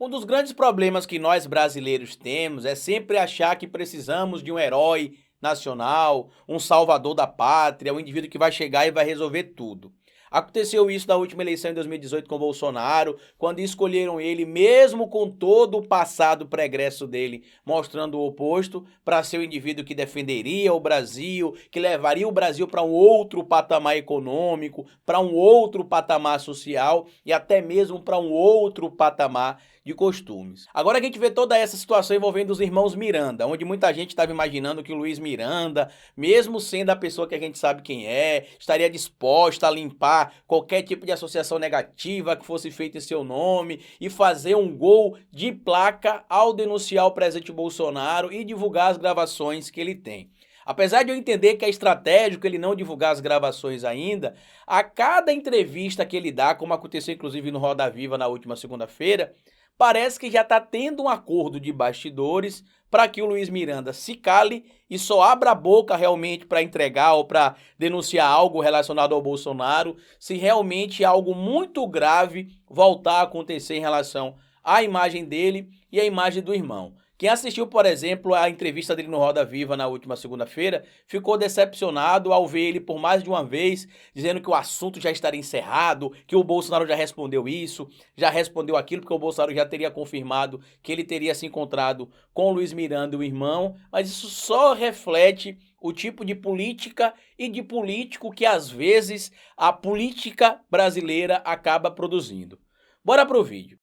Um dos grandes problemas que nós brasileiros temos é sempre achar que precisamos de um herói nacional, um salvador da pátria, um indivíduo que vai chegar e vai resolver tudo. Aconteceu isso na última eleição em 2018 com Bolsonaro, quando escolheram ele, mesmo com todo o passado pregresso dele, mostrando o oposto, para ser o indivíduo que defenderia o Brasil, que levaria o Brasil para um outro patamar econômico, para um outro patamar social e até mesmo para um outro patamar de costumes. Agora a gente vê toda essa situação envolvendo os irmãos Miranda, onde muita gente estava imaginando que o Luiz Miranda, mesmo sendo a pessoa que a gente sabe quem é, estaria disposta a limpar qualquer tipo de associação negativa que fosse feita em seu nome e fazer um gol de placa ao denunciar o presidente Bolsonaro e divulgar as gravações que ele tem. Apesar de eu entender que é estratégico ele não divulgar as gravações ainda, a cada entrevista que ele dá, como aconteceu inclusive no Roda Viva na última segunda-feira, parece que já está tendo um acordo de bastidores para que o Luiz Miranda se cale e só abra a boca realmente para entregar ou para denunciar algo relacionado ao Bolsonaro, se realmente algo muito grave voltar a acontecer em relação à imagem dele e à imagem do irmão. Quem assistiu, por exemplo, a entrevista dele no Roda Viva na última segunda-feira, ficou decepcionado ao ver ele por mais de uma vez dizendo que o assunto já estaria encerrado, que o Bolsonaro já respondeu isso, já respondeu aquilo, porque o Bolsonaro já teria confirmado que ele teria se encontrado com o Luiz Miranda e o irmão, mas isso só reflete o tipo de política e de político que às vezes a política brasileira acaba produzindo. Bora pro vídeo.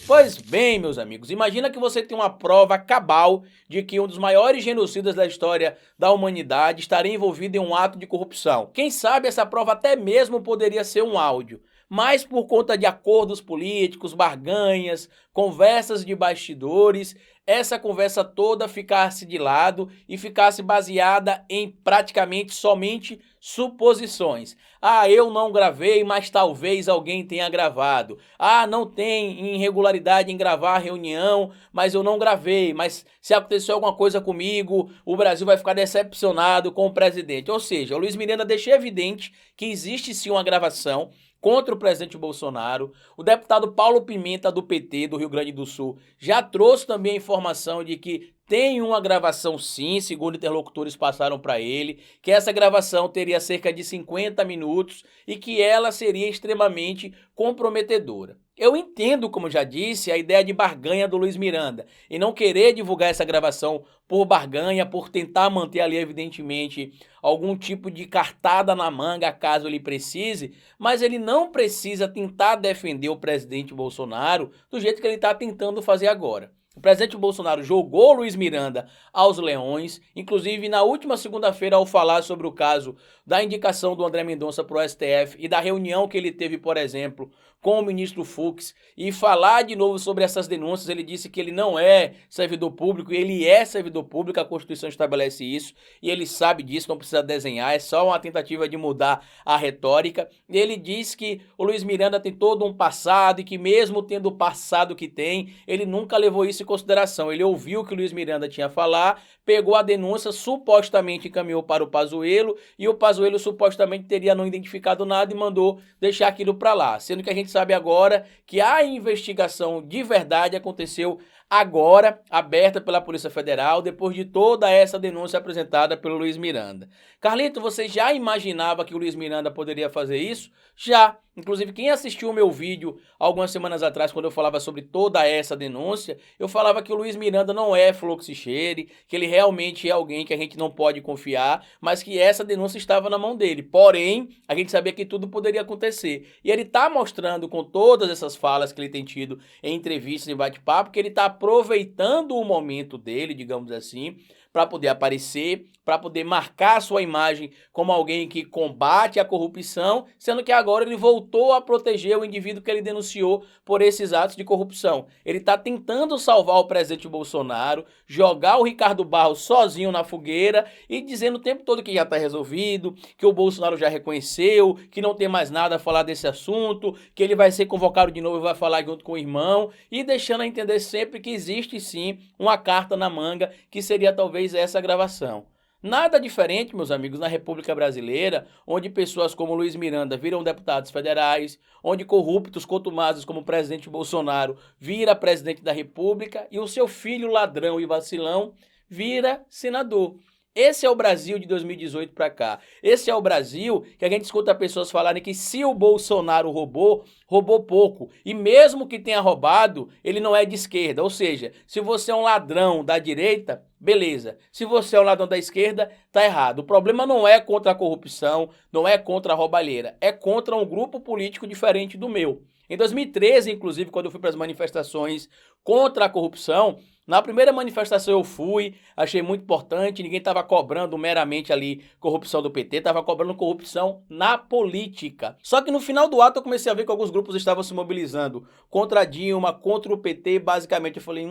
Pois bem, meus amigos, imagina que você tem uma prova cabal de que um dos maiores genocidas da história da humanidade estaria envolvido em um ato de corrupção. Quem sabe essa prova até mesmo poderia ser um áudio, mas por conta de acordos políticos, barganhas, conversas de bastidores, essa conversa toda ficasse de lado e ficasse baseada em praticamente somente suposições. Ah, eu não gravei, mas talvez alguém tenha gravado. Ah, não tem irregularidade em gravar a reunião, mas eu não gravei. Mas se acontecer alguma coisa comigo, o Brasil vai ficar decepcionado com o presidente. Ou seja, o Luiz Miranda deixa evidente que existe sim uma gravação contra o presidente Bolsonaro. O deputado Paulo Pimenta, do PT do Rio Grande do Sul, já trouxe também a informação de que tem uma gravação sim, segundo interlocutores passaram para ele, que essa gravação teria cerca de 50 minutos e que ela seria extremamente comprometedora. Eu entendo, como já disse, a ideia de barganha do Luiz Miranda e não querer divulgar essa gravação por barganha, por tentar manter ali, evidentemente, algum tipo de cartada na manga caso ele precise, mas ele não precisa tentar defender o presidente Bolsonaro do jeito que ele está tentando fazer agora. O presidente Bolsonaro jogou Luiz Miranda aos leões, inclusive na última segunda-feira ao falar sobre o caso da indicação do André Mendonça para o STF e da reunião que ele teve, por exemplo, com o ministro Fux e falar de novo sobre essas denúncias, ele disse que ele não é servidor público, ele é servidor público, a Constituição estabelece isso e ele sabe disso, não precisa desenhar, é só uma tentativa de mudar a retórica. E ele diz que o Luiz Miranda tem todo um passado e que mesmo tendo o passado que tem, ele nunca levou isso em consideração. Ele ouviu o que o Luiz Miranda tinha a falar, pegou a denúncia, supostamente encaminhou para o Pazuello e o Pazuello supostamente teria não identificado nada e mandou deixar aquilo para lá, sendo que a gente sabe agora que a investigação de verdade aconteceu agora, aberta pela Polícia Federal, depois de toda essa denúncia apresentada pelo Luiz Miranda. Carlito, você já imaginava que o Luiz Miranda poderia fazer isso? Já. Inclusive, quem assistiu o meu vídeo algumas semanas atrás, quando eu falava sobre toda essa denúncia, eu falava que o Luiz Miranda não é fluxicheire, que ele realmente é alguém que a gente não pode confiar, mas que essa denúncia estava na mão dele. Porém, a gente sabia que tudo poderia acontecer. E ele está mostrando com todas essas falas que ele tem tido em entrevistas, em bate-papo, que ele está aproveitando o momento dele, digamos assim, para poder aparecer, para poder marcar sua imagem como alguém que combate a corrupção, sendo que agora ele voltou a proteger o indivíduo que ele denunciou por esses atos de corrupção. Ele está tentando salvar o presidente Bolsonaro, jogar o Ricardo Barros sozinho na fogueira e dizendo o tempo todo que já está resolvido, que o Bolsonaro já reconheceu, que não tem mais nada a falar desse assunto, que ele vai ser convocado de novo e vai falar junto com o irmão, e deixando a entender sempre que existe sim uma carta na manga, que seria talvez essa gravação. Nada diferente, meus amigos, na República Brasileira, onde pessoas como Luiz Miranda viram deputados federais, onde corruptos contumazes como o presidente Bolsonaro vira presidente da República e o seu filho ladrão e vacilão vira senador. Esse é o Brasil de 2018 para cá. Esse é o Brasil que a gente escuta pessoas falarem que se o Bolsonaro roubou, roubou pouco. E mesmo que tenha roubado, ele não é de esquerda. Ou seja, se você é um ladrão da direita, beleza. Se você é um ladrão da esquerda, tá errado. O problema não é contra a corrupção, não é contra a roubalheira, é contra um grupo político diferente do meu. Em 2013, inclusive, quando eu fui para as manifestações contra a corrupção, na primeira manifestação eu fui, achei muito importante, ninguém estava cobrando meramente ali corrupção do PT, estava cobrando corrupção na política. Só que no final do ato eu comecei a ver que alguns grupos estavam se mobilizando contra a Dilma, contra o PT, basicamente eu falei,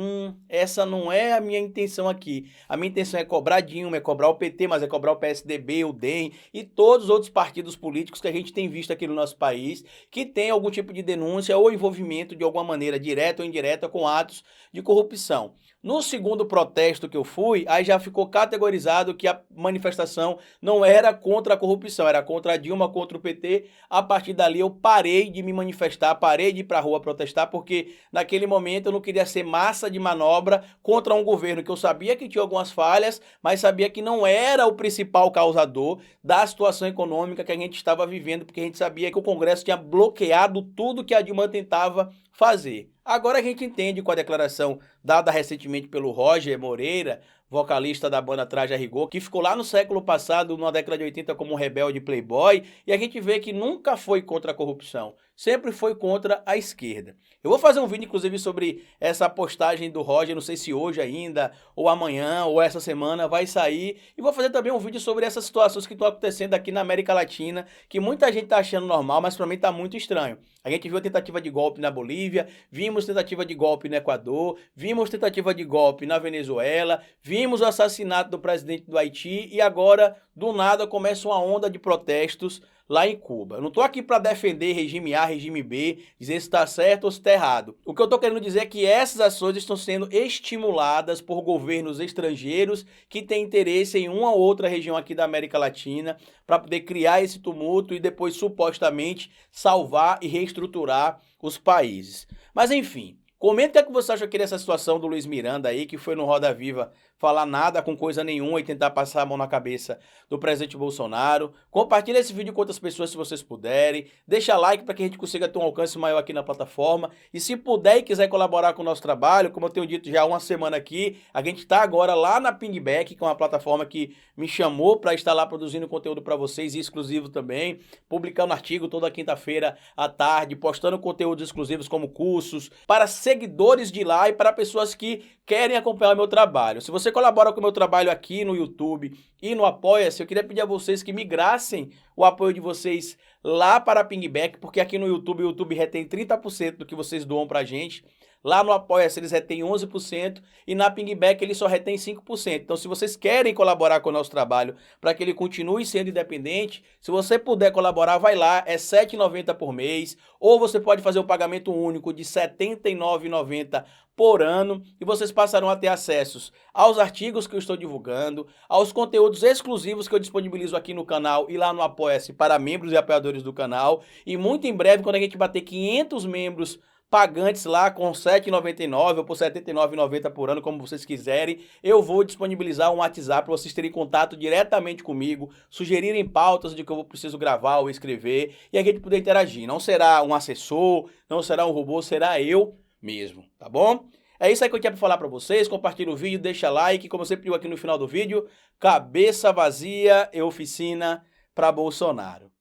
essa não é a minha intenção aqui. A minha intenção é cobrar a Dilma, é cobrar o PT, mas é cobrar o PSDB, o DEM e todos os outros partidos políticos que a gente tem visto aqui no nosso país, que tem algum tipo de denúncia ou envolvimento de alguma maneira, direta ou indireta, com atos de corrupção. No segundo protesto que eu fui, aí já ficou categorizado que a manifestação não era contra a corrupção, era contra a Dilma, contra o PT. A partir dali eu parei de me manifestar, parei de ir para a rua protestar, porque naquele momento eu não queria ser massa de manobra contra um governo que eu sabia que tinha algumas falhas, mas sabia que não era o principal causador da situação econômica que a gente estava vivendo, porque a gente sabia que o Congresso tinha bloqueado tudo que a Dilma tentava fazer. Agora a gente entende com a declaração dada recentemente pelo Roger Moreira, vocalista da banda Traje a Rigor, que ficou lá no século passado, na década de 80, como um rebelde playboy, e a gente vê que nunca foi contra a corrupção, sempre foi contra a esquerda. Eu vou fazer um vídeo, inclusive, sobre essa postagem do Roger, não sei se hoje ainda, ou amanhã, ou essa semana vai sair, e vou fazer também um vídeo sobre essas situações que estão acontecendo aqui na América Latina, que muita gente está achando normal, mas para mim está muito estranho. A gente viu a tentativa de golpe na Bolívia, vimos tentativa de golpe no Equador, vimos tentativa de golpe na Venezuela, vimos o assassinato do presidente do Haiti e agora, do nada, começa uma onda de protestos lá em Cuba. Eu não estou aqui para defender regime A, regime B, dizer se está certo ou se está errado. O que eu estou querendo dizer é que essas ações estão sendo estimuladas por governos estrangeiros que têm interesse em uma ou outra região aqui da América Latina para poder criar esse tumulto e depois supostamente salvar e reestruturar os países. Mas enfim, comenta o que você acha aqui dessa situação do Luiz Miranda aí, que foi no Roda Viva falar nada com coisa nenhuma e tentar passar a mão na cabeça do presidente Bolsonaro. Compartilha esse vídeo com outras pessoas se vocês puderem. Deixa like para que a gente consiga ter um alcance maior aqui na plataforma. E se puder e quiser colaborar com o nosso trabalho, como eu tenho dito já há uma semana aqui, a gente está agora lá na Pingback, que é uma plataforma que me chamou para estar lá produzindo conteúdo para vocês, e exclusivo também, publicando artigo toda quinta-feira à tarde, postando conteúdos exclusivos como cursos, para seguidores de lá e para pessoas que querem acompanhar o meu trabalho. Se você colabora com o meu trabalho aqui no YouTube e no Apoia-se, eu queria pedir a vocês que migrassem o apoio de vocês lá para a Pingback, porque aqui no YouTube, o YouTube retém 30% do que vocês doam pra gente. Lá no Apoia-se eles retêm 11% e na Pingback ele só retém 5%. Então, se vocês querem colaborar com o nosso trabalho para que ele continue sendo independente, se você puder colaborar, vai lá, é R$ 7,90 por mês, ou você pode fazer um pagamento único de R$ 79,90 por ano e vocês passarão a ter acessos aos artigos que eu estou divulgando, aos conteúdos exclusivos que eu disponibilizo aqui no canal e lá no Apoia-se para membros e apoiadores do canal. E muito em breve, quando a gente bater 500 membros pagantes lá com R$ 7,99 ou por R$ 79,90 por ano, como vocês quiserem, eu vou disponibilizar um WhatsApp para vocês terem contato diretamente comigo, sugerirem pautas de que eu preciso gravar ou escrever e a gente poder interagir. Não será um assessor, não será um robô, será eu mesmo, tá bom? É isso aí que eu tinha para falar para vocês. Compartilha o vídeo, deixa like, como eu sempre digo aqui no final do vídeo, cabeça vazia e oficina para Bolsonaro.